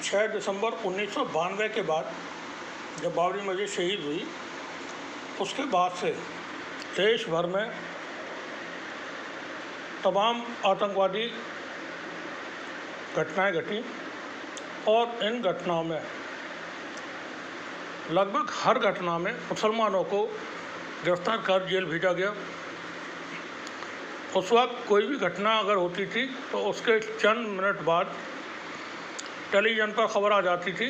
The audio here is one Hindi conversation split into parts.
6 दिसंबर 1992 के बाद जब बाबरी मस्जिद शहीद हुई, उसके बाद से देश भर में तमाम आतंकवादी घटनाएं घटी और इन घटनाओं में लगभग हर घटना में मुसलमानों को गिरफ्तार कर जेल भेजा गया। उस वक्त कोई भी घटना अगर होती थी तो उसके चंद मिनट बाद टेलीविज़न पर खबर आ जाती थी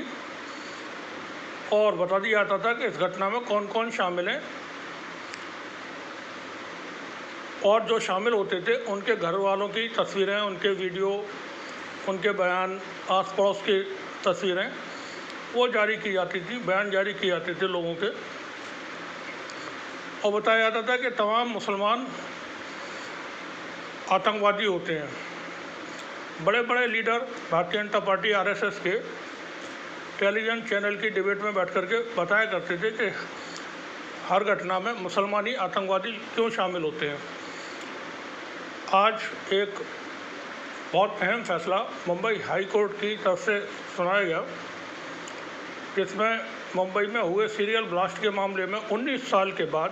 और बता दिया जाता था कि इस घटना में कौन कौन शामिल हैं, और जो शामिल होते थे उनके घर वालों की तस्वीरें, उनके वीडियो, उनके बयान, आस पड़ोस की तस्वीरें वो जारी की जाती थी, बयान जारी किए जाते थे लोगों के, और बताया जाता था कि तमाम मुसलमान आतंकवादी होते हैं। बड़े बड़े leader Bharatiya Janata party RSS के टेलीविज़न चैनल की डिबेट में बैठ करके बताया करते थे कि हर घटना में मुसलमानी आतंकवादी क्यों शामिल होते हैं। आज एक बहुत अहम फैसला मुंबई हाई कोर्ट की तरफ से सुनाया गया, जिसमें मुंबई में हुए सीरियल ब्लास्ट के मामले में 19 साल के बाद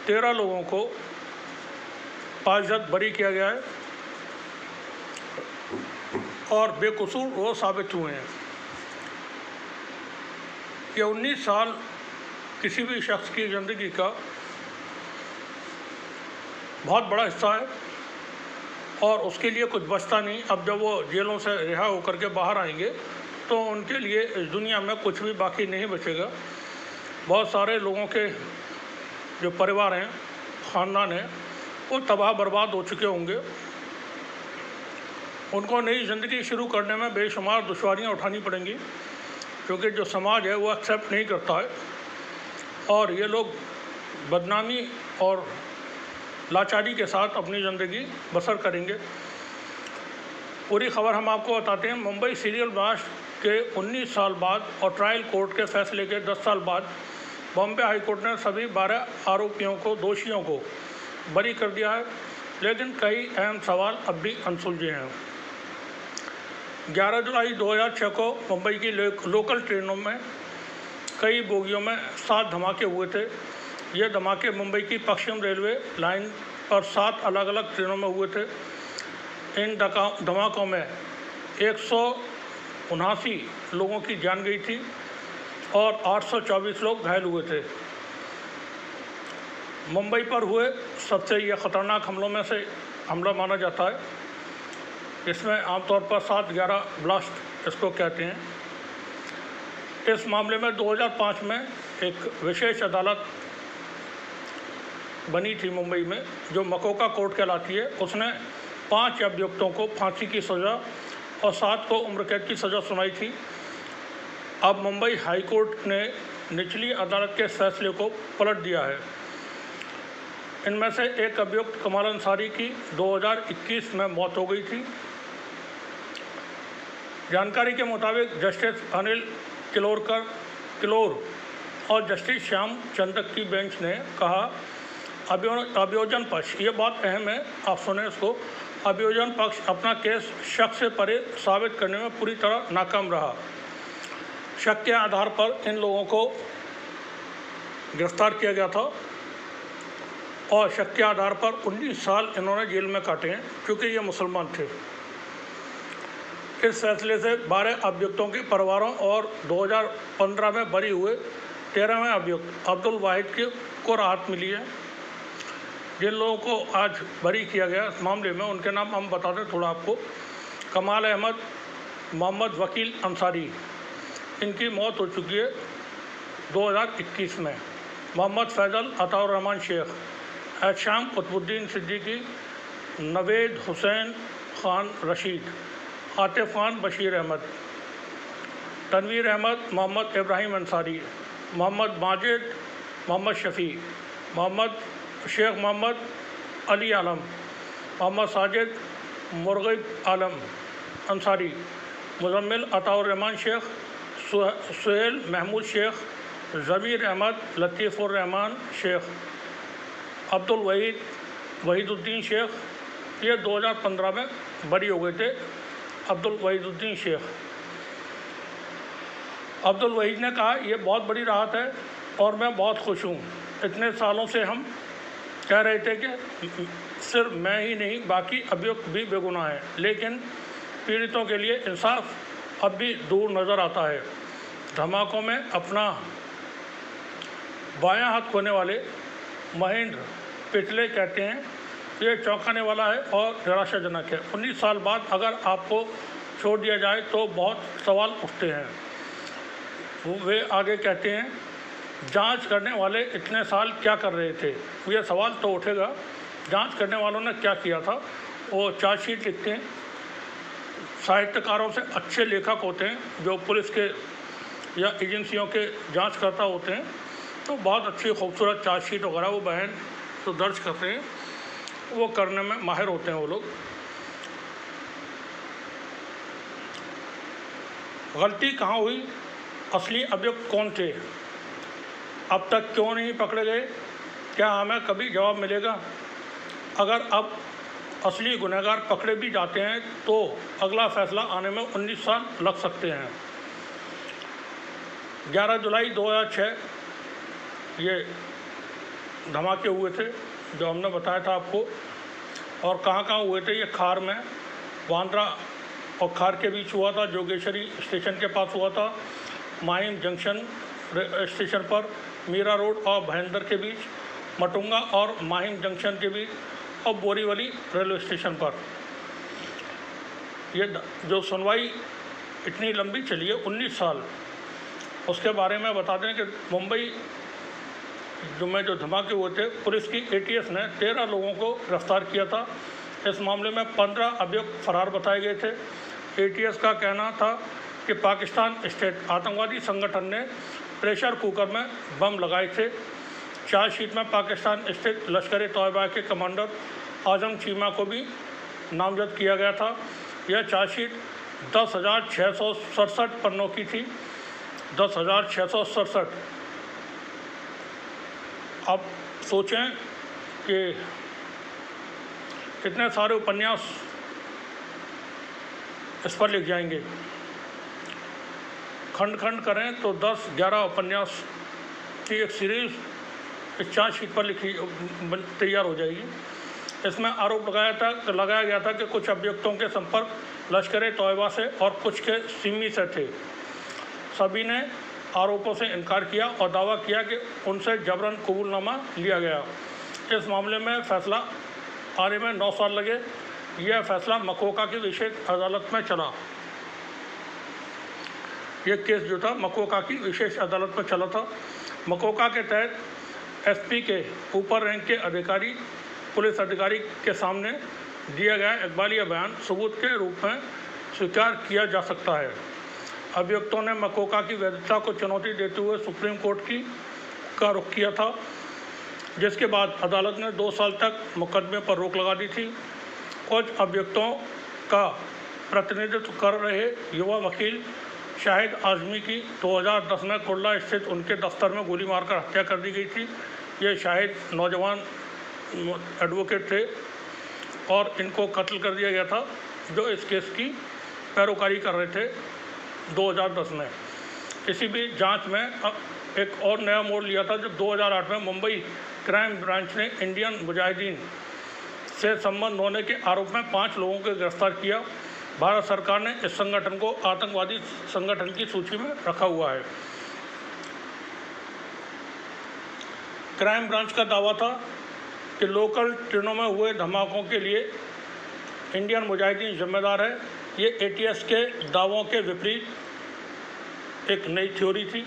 13 लोगों को पाशद बरी किया गया है और बेकसूर वो साबित हुए हैं। ये 19 साल किसी भी शख्स की ज़िंदगी का बहुत बड़ा हिस्सा है और उसके लिए कुछ बचता नहीं। अब जब वो जेलों से रिहा होकर के बाहर आएंगे तो उनके लिए इस दुनिया में कुछ भी बाकी नहीं बचेगा। बहुत सारे लोगों के जो परिवार हैं, ख़ानदान हैं, वो तबाह बर्बाद हो चुके होंगे। उनको नई ज़िंदगी शुरू करने में बेशुमार दुश्वारियाँ उठानी पड़ेंगी, क्योंकि जो समाज है वो एक्सेप्ट नहीं करता है और ये लोग बदनामी और लाचारी के साथ अपनी ज़िंदगी बसर करेंगे। पूरी खबर हम आपको बताते हैं। मुंबई सीरियल ब्लास्ट के 19 साल बाद और ट्रायल कोर्ट के फैसले के 10 साल बाद बॉम्बे हाई कोर्ट ने सभी 12 आरोपियों को, दोषियों को बरी कर दिया है, लेकिन कई अहम सवाल अब भी अनसुलझे हैं। 11 जुलाई 2006 को मुंबई की लोकल ट्रेनों में कई बोगियों में 7 धमाके हुए थे। ये धमाके मुंबई की पश्चिम रेलवे लाइन पर 7 अलग अलग ट्रेनों में हुए थे। इन धमाकों में 179 लोगों की जान गई थी और 824 लोग घायल हुए थे। मुंबई पर हुए सबसे ये ख़तरनाक हमलों में से हमला माना जाता है। इसमें आमतौर पर 7/11 ब्लास्ट इसको कहते हैं। इस मामले में 2005 में एक विशेष अदालत बनी थी मुंबई में, जो मकोका कोर्ट कहलाती है। उसने 5 अभियुक्तों को फांसी की सज़ा और 7 को उम्र कैद की सज़ा सुनाई थी। अब मुंबई हाई कोर्ट ने निचली अदालत के फैसले को पलट दिया है। इनमें से एक अभियुक्त कमाल अंसारी की 2021 में मौत हो गई थी। जानकारी के मुताबिक जस्टिस अनिल किलोर और जस्टिस श्याम चंदक की बेंच ने कहा, अभियोजन पक्ष, ये बात अहम है, आप सुने इसको, अभियोजन पक्ष अपना केस शक से परे साबित करने में पूरी तरह नाकाम रहा। शक के आधार पर इन लोगों को गिरफ्तार किया गया था और शक के आधार पर 19 साल इन्होंने जेल में काटे हैं, क्योंकि ये मुसलमान थे। इस फैसले से 12 अभियुक्तों के परिवारों और 2015 में बरी हुए 13वें अभियुक्त अब्दुल वाहिद को राहत मिली है। जिन लोगों को आज बरी किया गया इस मामले में, उनके नाम हम बता दें थोड़ा आपको। कमाल अहमद, मोहम्मद वकील अंसारी, इनकी मौत हो चुकी है 2021 में। मोहम्मद फैज़ल अताउर रहमान शेख, एहशाम कुतुबुद्दीन सिद्दीकी, नवेद हुसैन खान रशीद, आतिफ खान बशीर अहमद, तनवीर अहमद, मोहम्मद इब्राहिम अंसारी, मोहम्मद माजिद, मोहम्मद शफ़ी, शेख मोहम्मद अली आलम, मोहम्मद साजिद, मुर्गिब आलम अंसारी, मुजम्मिल अताउर रहमान शेख, सुहेल महमूद शेख, ज़मीर अहमद, लतीफ़ुर रहमान शेख, अब्दुल वहीदुद्दीन शेख, ये 2015 में बरी हो गए थे। अब्दुल वहीदुद्दीन शेख अब्दुल वहीद ने कहा, ये बहुत बड़ी राहत है और मैं बहुत खुश हूँ। इतने सालों से हम कह रहे थे कि सिर्फ मैं ही नहीं बाकी अभियुक्त भी बेगुनाह हैं, लेकिन पीड़ितों के लिए इंसाफ अब भी दूर नज़र आता है। धमाकों में अपना बायां हाथ खोने वाले महेंद्र पिछले कहते हैं, ये चौंकाने वाला है और निराशाजनक है। 19 साल बाद अगर आपको छोड़ दिया जाए तो बहुत सवाल उठते हैं। वे आगे कहते हैं, जांच करने वाले इतने साल क्या कर रहे थे? ये सवाल तो उठेगा, जांच करने वालों ने क्या किया था? वो चार्जशीट लिखते हैं। साहित्यकारों से अच्छे लेखक होते हैं जो पुलिस के या एजेंसियों के जांचकर्ता होते हैं, तो बहुत अच्छी खूबसूरत चार्जशीट वगैरह वो बहन तो दर्ज करते हैं, वो करने में माहिर होते हैं वो लोग। गलती कहाँ हुई? असली अभियुक्त कौन थे? अब तक क्यों नहीं पकड़े गए? क्या हमें कभी जवाब मिलेगा? अगर अब असली गुनहगार पकड़े भी जाते हैं तो अगला फैसला आने में 19 साल लग सकते हैं। 11 जुलाई 2006 ये धमाके हुए थे जो हमने बताया था आपको। और कहाँ हुए थे? ये खार में, बांद्रा और खार के बीच हुआ था, जोगेश्वरी स्टेशन के पास हुआ था, माहिम जंक्शन स्टेशन पर, मीरा रोड और भयंदर के बीच, मटुंगा और माहिम जंक्शन के बीच और बोरीवली रेलवे स्टेशन पर। ये जो सुनवाई इतनी लंबी चली है 19 साल, उसके बारे में बता दें कि मुंबई जो धमाके हुए थे, पुलिस की ATS ने 13 लोगों को गिरफ्तार किया था। इस मामले में 15 अभियुक्त फरार बताए गए थे। ATS का कहना था कि पाकिस्तान स्टेट आतंकवादी संगठन ने प्रेशर कुकर में बम लगाए थे। चार्जशीट में पाकिस्तान स्थित लश्कर-ए-तौयबा के कमांडर आजम चीमा को भी नामजद किया गया था। यह चार्जशीट 10,667 पन्नों की थी। 10,667। अब सोचें कि कितने सारे उपन्यास इस पर लिख जाएंगे। खंड खंड करें तो 10-11 उपन्यास की एक सीरीज़ इस चार्जशीट पर तैयार हो जाएगी। इसमें आरोप लगाया गया था कि कुछ अभियुक्तों के संपर्क लश्कर-ए-तौयबा से और कुछ के सिमी से थे। सभी ने आरोपों से इनकार किया और दावा किया कि उनसे जबरन कबूलनामा लिया गया। इस मामले में फैसला आने में 9 साल लगे। यह फैसला मकोका की विशेष अदालत में चला। यह केस जो था मकोका की विशेष अदालत में चला था। मकोका के तहत SP के ऊपर रैंक के अधिकारी, पुलिस अधिकारी के सामने दिया गया इकबालिया बयान सबूत के रूप में स्वीकार किया जा सकता है। अभियुक्तों ने मकोका की वैधता को चुनौती देते हुए सुप्रीम कोर्ट का रुख किया था, जिसके बाद अदालत ने 2 साल तक मुकदमे पर रोक लगा दी थी। कुछ अभियुक्तों का प्रतिनिधित्व कर रहे युवा वकील शाहिद आज़मी की 2010 में कुर्ला स्थित उनके दफ्तर में गोली मारकर हत्या कर दी गई थी। ये शाहिद नौजवान एडवोकेट थे और इनको कत्ल कर दिया गया था जो इस केस की पैरोकारी कर रहे थे 2010 में। इसी भी जांच में एक और नया मोड़ लिया था जब 2008 में मुंबई क्राइम ब्रांच ने इंडियन मुजाहिदीन से संबंध होने के आरोप में 5 लोगों को गिरफ्तार किया। भारत सरकार ने इस संगठन को आतंकवादी संगठन की सूची में रखा हुआ है। क्राइम ब्रांच का दावा था कि लोकल ट्रेनों में हुए धमाकों के लिए इंडियन मुजाहिदीन जिम्मेदार है। ये ATS के दावों के विपरीत एक नई थ्योरी थी।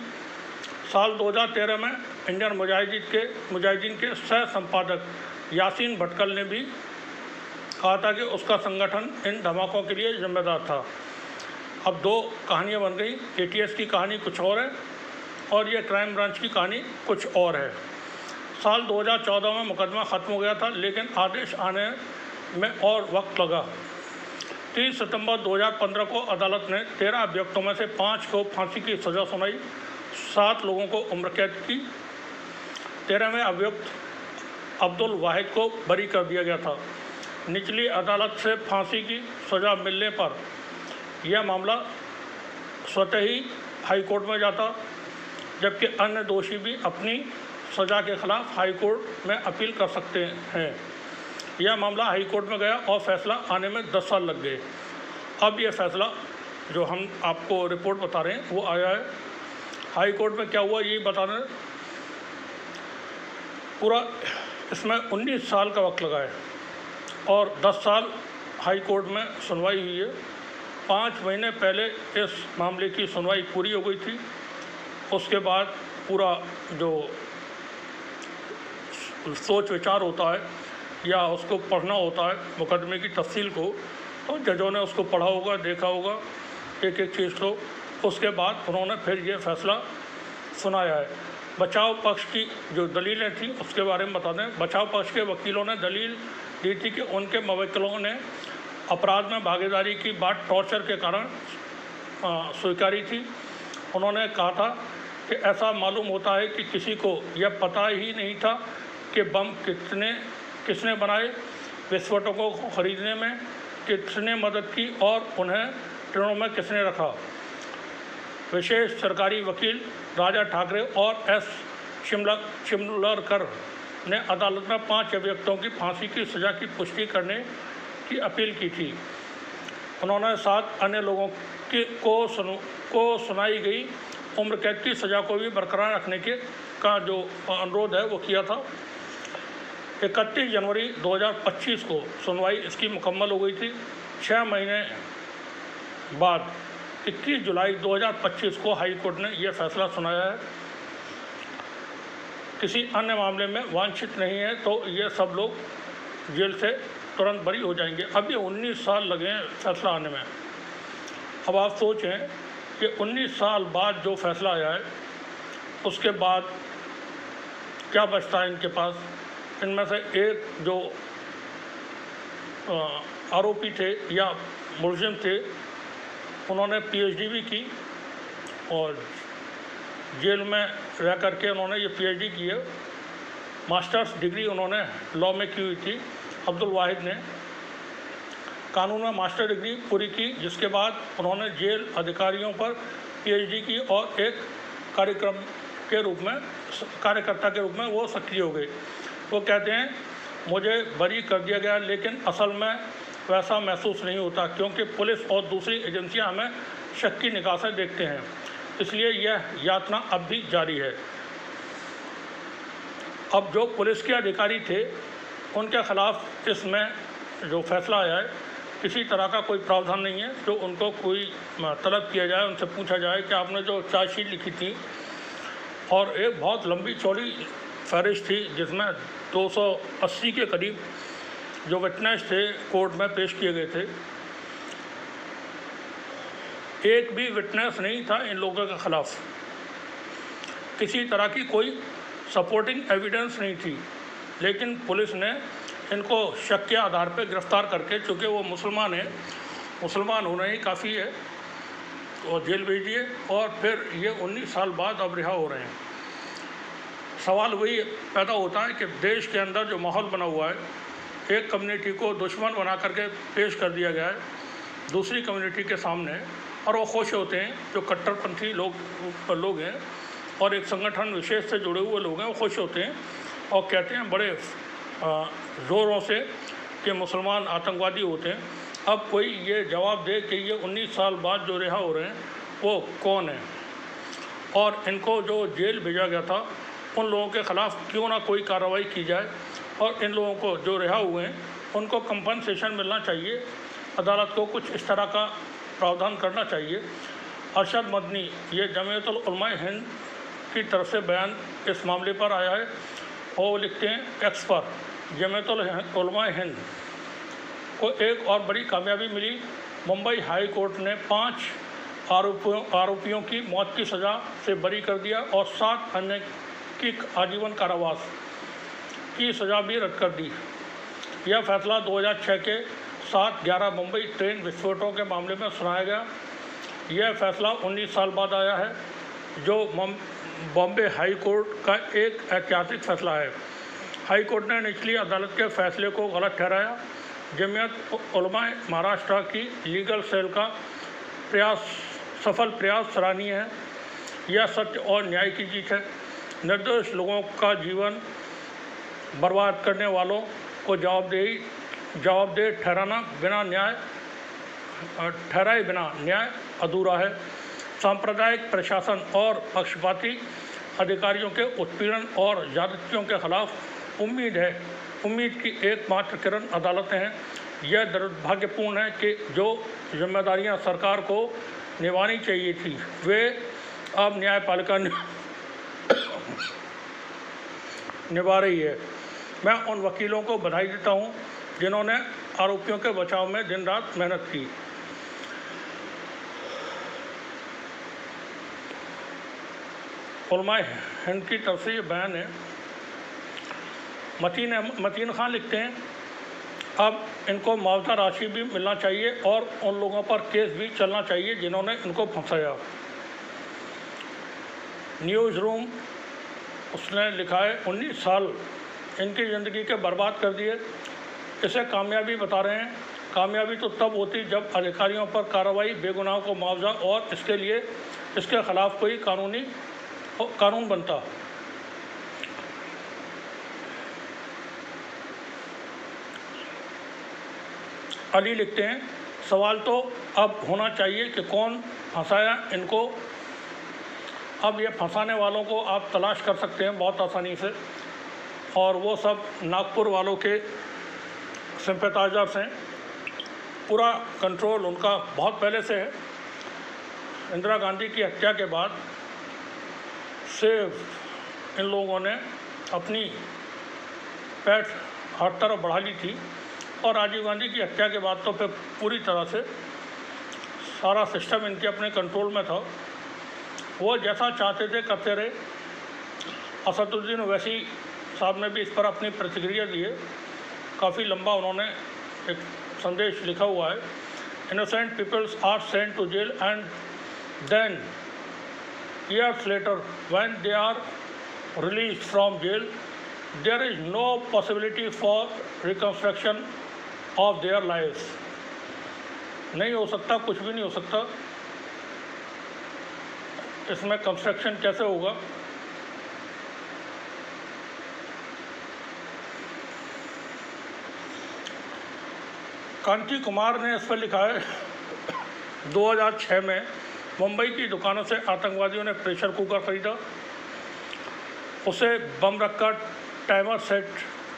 साल 2013 में इंडियन मुजाहिदीन के सह संपादक यासीन भटकल ने भी कहा था कि उसका संगठन इन धमाकों के लिए जिम्मेदार था। अब 2 कहानियां बन गई। ATS की कहानी कुछ और है और यह क्राइम ब्रांच की कहानी कुछ और है। साल 2014 में मुकदमा ख़त्म हो गया था, लेकिन आदेश आने में और वक्त लगा। 30 सितंबर 2015 को अदालत ने 13 अभियुक्तों में से 5 को फांसी की सज़ा सुनाई, 7 लोगों को उम्र कैद की। 13वें अभियुक्त अब्दुल वाहिद को बरी कर दिया गया था। निचली अदालत से फांसी की सज़ा मिलने पर यह मामला स्वतः ही हाई कोर्ट में जाता, जबकि अन्य दोषी भी अपनी सज़ा के खिलाफ हाई कोर्ट में अपील कर सकते हैं। यह मामला हाई कोर्ट में गया और फैसला आने में 10 साल लग गए। अब यह फैसला जो हम आपको रिपोर्ट बता रहे हैं वो आया है। हाई कोर्ट में क्या हुआ यही बता रहे हैं। पूरा इसमें 19 साल का वक्त लगा है और 10 साल हाई कोर्ट में सुनवाई हुई है। 5 महीने पहले इस मामले की सुनवाई पूरी हो गई थी। उसके बाद पूरा जो सोच विचार होता है या उसको पढ़ना होता है मुकदमे की तफसील को, तो जजों ने उसको पढ़ा होगा, देखा होगा एक एक चीज़ को। उसके बाद उन्होंने फिर ये फैसला सुनाया है। बचाव पक्ष की जो दलीलें थी उसके बारे में बता दें। बचाव पक्ष के वकीलों ने दलील दी थी कि उनके मवक्किलों ने अपराध में भागीदारी की बात टॉर्चर के कारण स्वीकारी थी। उन्होंने कहा था कि ऐसा मालूम होता है कि किसी को यह पता ही नहीं था कि बम किसने बनाए, विस्फोटकों को खरीदने में किसने मदद की और उन्हें ट्रेनों में किसने रखा। विशेष सरकारी वकील राजा ठाकरे और एस शिमलरकर ने अदालत में 5 अभियुक्तों की फांसी की सज़ा की पुष्टि करने की अपील की थी। उन्होंने 7 अन्य लोगों को सुनाई गई उम्र कैद की सज़ा को भी बरकरार रखने का जो अनुरोध है वो किया था। 31 जनवरी 2025 को सुनवाई इसकी मुकम्मल हो गई थी। 6 महीने बाद 21 जुलाई 2025 को हाई कोर्ट ने यह फैसला सुनाया है। किसी अन्य मामले में वांछित नहीं है तो ये सब लोग जेल से तुरंत बरी हो जाएंगे। अब ये 19 साल लगे हैं फैसला आने में। अब आप सोचें कि 19 साल बाद जो फैसला आया है उसके बाद क्या बचता है इनके पास। इनमें से एक जो आरोपी थे या मुलजिम थे, उन्होंने पीएचडी भी की और जेल में रह करके उन्होंने ये पीएचडी की है। मास्टर्स डिग्री उन्होंने लॉ में की हुई थी। अब्दुल वाहिद ने कानून में मास्टर डिग्री पूरी की, जिसके बाद उन्होंने जेल अधिकारियों पर पीएचडी की और एक कार्यकर्ता के रूप में वो सक्रिय हो गए। वो कहते हैं मुझे बरी कर दिया गया, लेकिन असल में वैसा महसूस नहीं होता क्योंकि पुलिस और दूसरी एजेंसियां हमें शक की निगाह से देखते हैं, इसलिए यह यातना अब भी जारी है। अब जो पुलिस के अधिकारी थे उनके खिलाफ इसमें जो फैसला आया है किसी तरह का कोई प्रावधान नहीं है जो उनको कोई तलब किया जाए, उनसे पूछा जाए कि आपने जो चार्जशीट लिखी थी और एक बहुत लंबी चौड़ी फहरिस्त थी जिसमें 280 के करीब जो विटनेस थे कोर्ट में पेश किए गए थे, एक भी विटनेस नहीं था इन लोगों के खिलाफ। किसी तरह की कोई सपोर्टिंग एविडेंस नहीं थी, लेकिन पुलिस ने इनको शक के आधार पर गिरफ्तार करके, चूँकि वो मुसलमान हैं, मुसलमान होना ही काफ़ी है, और जेल भेज दिए और फिर ये 19 साल बाद अब रिहा हो रहे हैं। सवाल वही पैदा होता है कि देश के अंदर जो माहौल बना हुआ है, एक कम्युनिटी को दुश्मन बना करके पेश कर दिया गया है दूसरी कम्युनिटी के सामने, और वो खुश होते हैं जो कट्टरपंथी लोग हैं और एक संगठन विशेष से जुड़े हुए लोग हैं, वो खुश होते हैं और कहते हैं बड़े ज़ोरों से कि मुसलमान आतंकवादी होते हैं। अब कोई ये जवाब दे कि ये 19 साल बाद जो रिहा हो रहे हैं वो कौन है, और इनको जो जेल भेजा गया था उन लोगों के ख़िलाफ़ क्यों ना कोई कार्रवाई की जाए, और इन लोगों को जो रिहा हुए हैं उनको कंपनसेशन मिलना चाहिए। अदालत को कुछ इस तरह का प्रावधान करना चाहिए। अरशद मदनी, ये जमीयतुल उलमा हिंद की तरफ से बयान इस मामले पर आया है और वो लिखते हैं एक्स पर जमीयतुल उलमा हिंद को एक और बड़ी कामयाबी मिली। मुंबई हाई कोर्ट ने 5 आरोपियों की मौत की सज़ा से बरी कर दिया और 7 अन्य की आजीवन कारावास की सज़ा भी रद्द कर दी। यह फैसला 2006 के 7/11 मुंबई ट्रेन विस्फोटों के मामले में सुनाया गया। यह फैसला 19 साल बाद आया है, जो बॉम्बे हाई कोर्ट का एक ऐतिहासिक फैसला है। हाई कोर्ट ने निचली अदालत के फैसले को गलत ठहराया। जमीयत उलमा महाराष्ट्र की लीगल सेल का सफल प्रयास सराहनीय है। यह सत्य और न्याय की जीत है। निर्दोष लोगों का जीवन बर्बाद करने वालों को जवाबदेह ठहराए बिना न्याय अधूरा है। सांप्रदायिक प्रशासन और पक्षपाती अधिकारियों के उत्पीड़न और ज्यादतियों के खिलाफ उम्मीद की एकमात्र किरण अदालतें हैं। यह दुर्भाग्यपूर्ण है कि जो जिम्मेदारियां सरकार को निभानी चाहिए थी वे अब न्यायपालिका निभा रही है। मैं उन वकीलों को बधाई देता हूं जिन्होंने आरोपियों के बचाव में दिन रात मेहनत की। उलमा हिंद की तरफ से ये बयान है। मतीन खान लिखते हैं, अब इनको मुआवजा राशि भी मिलना चाहिए और उन लोगों पर केस भी चलना चाहिए जिन्होंने इनको फंसाया। न्यूज़ रूम उसने लिखा है, 19 साल इनकी ज़िंदगी के बर्बाद कर दिए। इसे कामयाबी बता रहे हैं। कामयाबी तो तब होती जब अधिकारियों पर कार्रवाई, बेगुनाहों को मुआवजा और इसके खिलाफ कोई कानून बनता। अली लिखते हैं, सवाल तो अब होना चाहिए कि कौन फंसाया इनको। अब ये फंसाने वालों को आप तलाश कर सकते हैं बहुत आसानी से, और वो सब नागपुर वालों के सिंपैथाइजर्स हैं। पूरा कंट्रोल उनका बहुत पहले से है। इंदिरा गांधी की हत्या के बाद से इन लोगों ने अपनी पैठ हर तरफ बढ़ा ली थी, और राजीव गांधी की हत्या के बाद तो फिर पूरी तरह से सारा सिस्टम इनके अपने कंट्रोल में था। वो जैसा चाहते थे करते रहे। असदुद्दीन ओवैसी साहब ने भी इस पर अपनी प्रतिक्रिया दी है। काफ़ी लंबा उन्होंने एक संदेश लिखा हुआ है। Innocent peoples are sent to jail and then years later when they are released from jail there is no possibility for reconstruction of their lives। नहीं हो सकता, कुछ भी नहीं हो सकता। इसमें कंस्ट्रक्शन कैसे होगा? कांति कुमार ने इस पर लिखा है, 2006 में मुंबई की दुकानों से आतंकवादियों ने प्रेशर कुकर खरीदा, उसे बम रखकर टाइमर सेट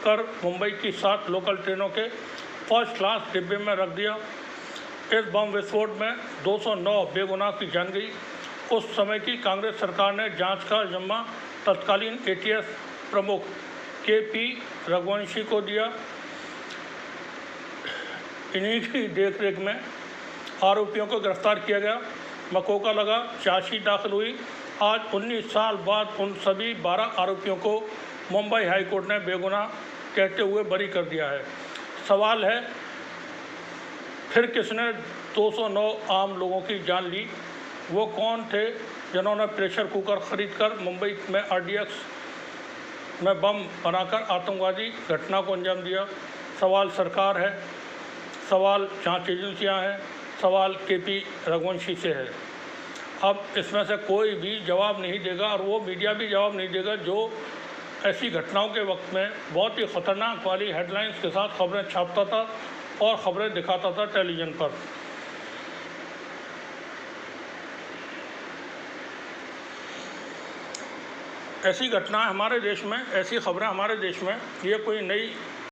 कर मुंबई की 7 लोकल ट्रेनों के फर्स्ट क्लास डिब्बे में रख दिया। इस बम विस्फोट में 209 बेगुनाह की जान गई। उस समय की कांग्रेस सरकार ने जांच का जिम्मा तत्कालीन ATS प्रमुख KP रघुवंशी को दिया। इन्हीं की देखरेख में आरोपियों को गिरफ्तार किया गया। मकोका लगा, चार्जशीट दाखिल हुई। आज 19 साल बाद उन सभी 12 आरोपियों को मुंबई हाई कोर्ट ने बेगुनाह कहते हुए बरी कर दिया है। सवाल है, फिर किसने 209 आम लोगों की जान ली? वो कौन थे जिन्होंने प्रेशर कुकर खरीदकर मुंबई में RDX में बम बनाकर आतंकवादी घटना को अंजाम दिया? सवाल सरकार है, सवाल जांच एजेंसियां हैं, सवाल KP रघुवंशी से है। अब इसमें से कोई भी जवाब नहीं देगा, और वो मीडिया भी जवाब नहीं देगा जो ऐसी घटनाओं के वक्त में बहुत ही ख़तरनाक वाली हेडलाइंस के साथ खबरें छापता था और खबरें दिखाता था टेलीविज़न पर। ऐसी घटनाएं हमारे देश में, ऐसी खबरें हमारे देश में, ये कोई नई